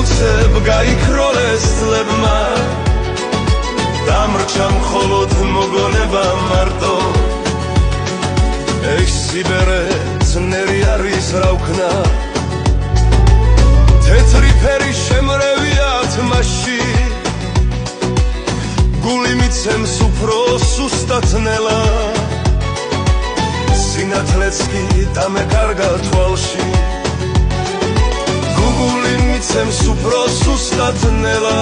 მოგცებ გაიქროლეს წლებმა დამრჩა მხოლოდ მოგონება მარტო ეს სიბერე ძნელი არის რა ვქნა თეთრი ფერი შემრევია თმაში გული მიცემს უფრო სუსტად ნელა სინათლეც კი დამეკარგა თვალში გული მიცემს უფრო სუსტად ნელა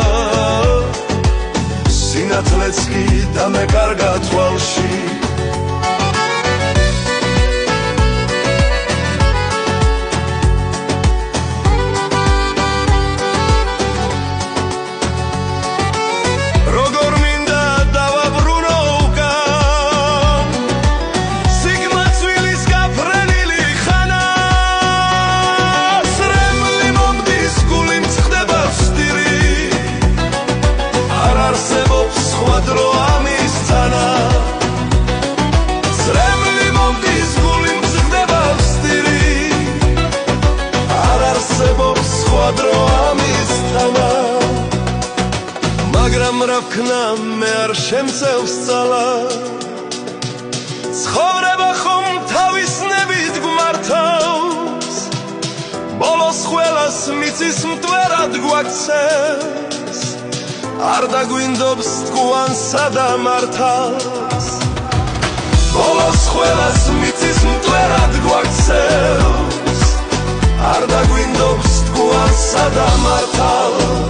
სინათლეც კი დამეკარგა თვალში მაგრამ რა ვქნა მე არ შემწევს ძალა ცხოვრება ხომ თავის ნებით გვმართავს ბოლოს ყველას მიწის მტვერად გვაქცევს არ დაგვინდობს თქუანსა და მართავს ბოლოს ყველას მიწის მტვერად გვაქცევს არ დაგვინდობს თქუანსა და მართავს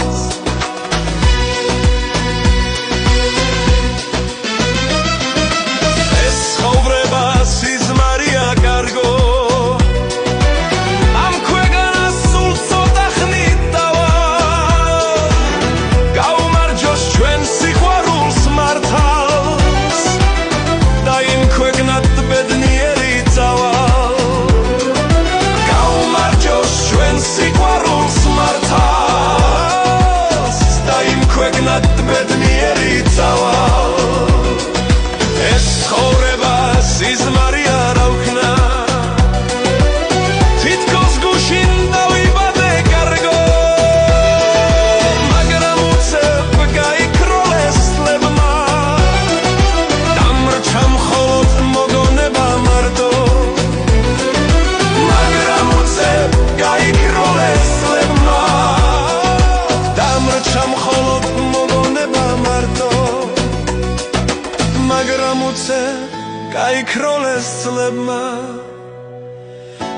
გაიქროლეს წლებმა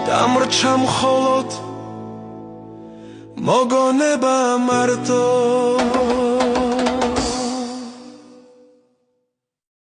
დამრჩა მხოლოდ მოგონება მარტო